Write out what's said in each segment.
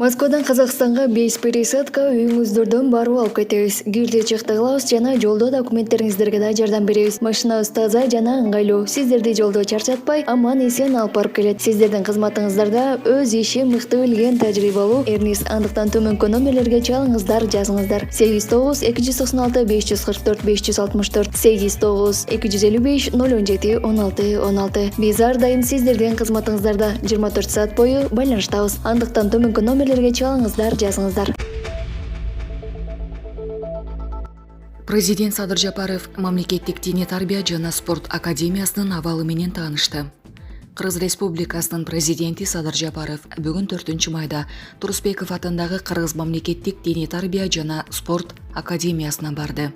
Москвадан Казакстанга 5 пересадка үйүңүздөрдөн барып алып кетебиз. Гүлдү чыктыгылабыз жана жолдо документтериңиздерге да жардам беребиз. Машинабыз таза жана ыңгайлуу. Сиздерди жолдо чарчатпай, аман эсен алып барып келет. Сиздердин кызматыңыздарда өз иши мыкты билген тажрыйбалуу Эрнис. Андыктан төмөнкү номерлерге чалыңыздар, жазыңыздар. 89 296 544 564 89 255 017 16 16. Биз ар дайым сиздердин кызматыңыздарда 24 саат бою байланыштабыз. Андыктан төмөнкү номерлерге чалыңыздар, жазыңыздар. Президент Садыр Жапаров мамлекеттик диний тарбия жана спорт академиясынын абалы менен таанышты. Кыргыз Республикасынын президенти Садыр Жапаров бүгүн 4-майда Турусбеков атындагы Кыргыз мамлекеттик диний тарбия жана спорт академиясына барды.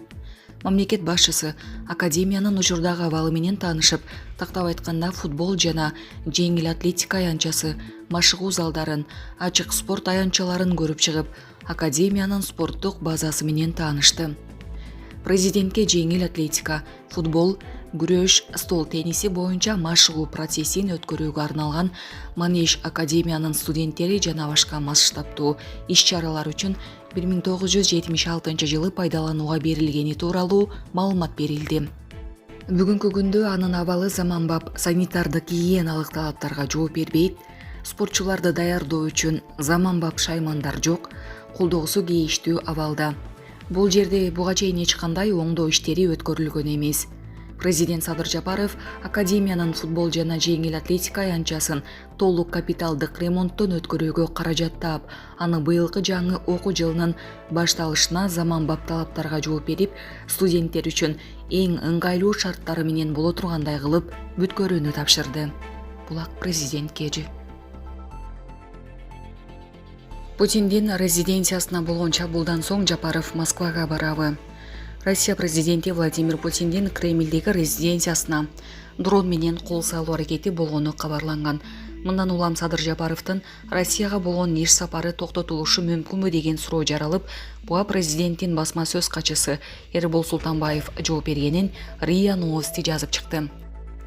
Мамлекет башчысы академиянын учурдагы абалы менен таанышып, тактап айтканда футбол жана жеңил атлетика аянтчасы, машыгуу залдарын, ачык спорт аянтчаларын көрүп чыгып, академиянын спорттук базасы менен таанышты. Президентке жеңил атлетика, футбол, күрөш, стол тенниси боюнча машыгуу процессин өткөрүүгө арналган манеж академиянын студенттери жана башка масштабтуу иш-чаралар үчүн 1976 жылы пайдаланууга берилгени тууралуу маалымат берилди. Бүгүнкү күндө анын абалы заманбап санитардык гигиеналык талаптарга жооп бербейт, спортчуларды даярдоо үчүн заманбап шаймандар жок, колдогусу кейиштүү абалда. Бул жерде буга чейин эч кандай оңдоо иштери өткөрүлгөн эмес. Президент Садыр Жапаров академиянын футбол жана жеңил атлетика аянтчасын толук капиталдык ремонттон өткөрүүгө каражат таап, аны быйылкы жаңы окуу жылынын башталышына заманбап талаптарга жооп берип, студенттер үчүн эң ыңгайлуу шарттары менен боло тургандай кылып бүткөрүүнү тапшырды. Булак президент кежи. Путиндин резиденциясына болгон чабуулдан соң Жапаров Москвага барабы. Россия президенти Владимир Путиндин Кремлдеги резиденциясына дрон менен кол салуу аракети болгону кабарланган. Мындан улам Садыр Жапаровдун Россияга болгон иш сапары токтотулушу мүмкүнбү деген суроо жаралып, буга президенттин басма сөз катчысы Эрбол Султанбаев жооп бергенин РИА Новости жазып чыкты.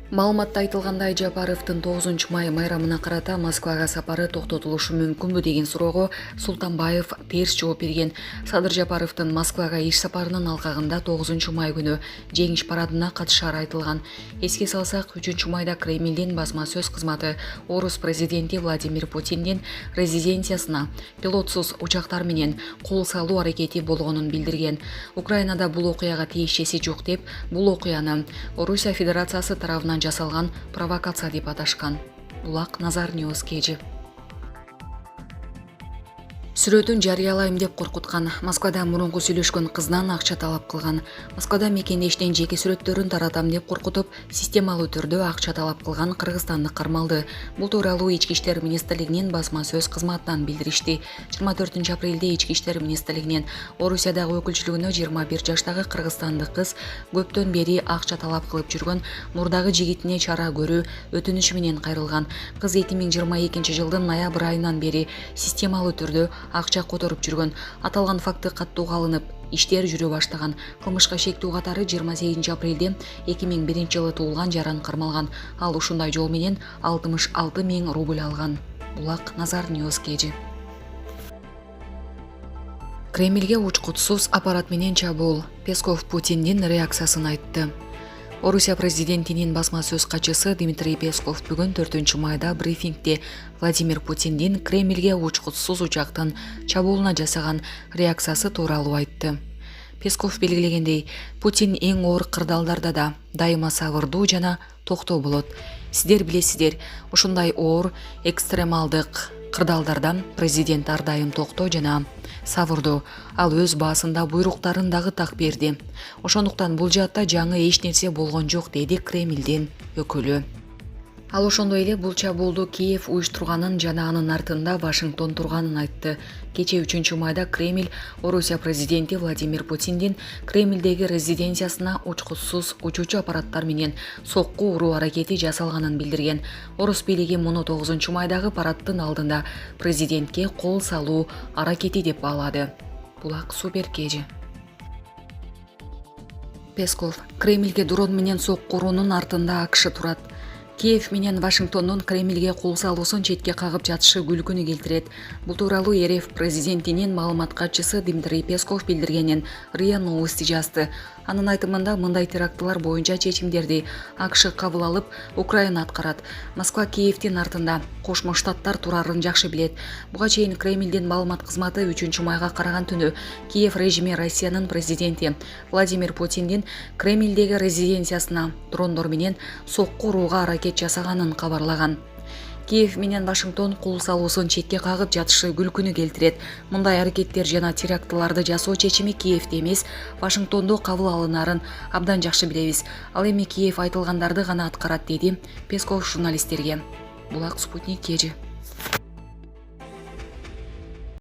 Маалыматта айтылгандай, Жапаровдун 9 май майрамына карата Москвага сапары токтотулушу мүмкүнбү деген суроого Султанбаев терс жооп берген. Садыр Жапаровдун Москвага иш сапарынын алкагында 9 май күнү жеңиш парадына катышары айтылган. Эске салсак, 3 майда Кремлдин басма сөз кызматы Орус президенти Владимир Путиндин резиденциясына пилотсуз учактар менен кол салуу аракети болгонун билдирген. Украинада бул окуяга тиешеси жок деп, бул окуяны Орусия Федерациясы тарабынан жасалган провокация деп аташкан. Булак Назар Ньюс кежи. Сүрөтүн жарыялайм деп коркуткан, Москвада мурунку сүйлөшкөн кызынан акча талап кылган, Москвада мекендештен жеке сүрөттөрүн таратам деп коркутуп, системалуу түрдө акча талап кылган кыргызстандык кармалды. Бул тууралуу Ички иштер министрлигинин басма сөз кызматынан билдиришти. 24 апрелде Ички иштер министрлигинин Орусиядагы өкүлчүлүгүнө 21 жаштагы кыргызстандык кыз көптөн бери акча талап кылып жүргөн мурдагы жигитине чара көрүү өтүнүшү менен кайрылган. Кыз 2022 жылдын ноябрь айынан бери системалуу түрдө акча которуп жүргөн. Аталган факты каттууга алынып, иштер жүрө баштаган. Кылмышка шектүү катары 28 апрелде 2001 жылы туулган жаран кармалган. Ал ушундай жол менен 66 000 рубль алган. Булак Назар Ньюс кежи. Кремлге учкутсуз аппарат менен чабуул. Песков Путиндин реакциясын айтты. Орусия президентинин басма сөз катчысы Дмитрий Песков бүгүн 4 майда брифингде Владимир Путиндин Кремлге учкутсуз учактын чабуулуна жасаган реакциясы тууралуу айтты. Песков белгилегендей, Путин эң оор кырдаалдарда да дайыма сабырдуу жана токтоо болот. Сиздер билесиздер, ушундай оор экстремалдык кырдаалдардан президент ар дайым токтоо жана сабырдуу. Ал өз баасында буйруктарын дагы так берди. Ошондуктан бул жаатта жаңы эч нерсе болгон жок, деди Кремлдин өкүлү. Ал ошондой эле бул чабуулду Киев уюштурганын жана анын артында Вашингтон турганын айтты. Кечээ 3 майда Кремль Орусия президенти Владимир Путиндин Кремлдеги резиденциясына учкутсуз учуучу аппараттар менен сокку уруу аракети жасалганын билдирген. Орус бийлиги муну 9 майдагы парадтын алдында президентке кол салуу аракети деп баалады. Булак Супер кежи. Песков: Кремлге дрон менен сокку уруунун артында АКШ турат. Киев менен Вашингтондун Кремльге кол салуусун четке кагып жатышы күлкүнү келтирет. Бул тууралуу РФ президентинин маалымат катчысы Дмитрий Песков билдиргенин РИА Новости жазды. Анын айтымында мындай терактылар боюнча чечимдерди АКШ кабыл алып, Украина аткарат. Москва Киевдин артында. Кошмо Штаттар турарын жакшы билет. Буга чейин Кремльдин маалымат кызматы 3-майга караган түнү Киев режими Россиянын президенти Владимир Путиндин Кремльдеги резиденциясына дрондор менен сокку урууга аракет жасаганын кабарлаган. Киев менен Вашингтон кол салуусун четке кагып жатышы күлкүнү келтирет. Мындай аракеттер жана терактыларды жасоо чечими Киевде эмес, Вашингтондо кабыл алынарын абдан жакшы билебиз. Ал эми Киев айтылгандарды гана аткарат, деди Песков журналисттерге. Булак Спутник, Кежи.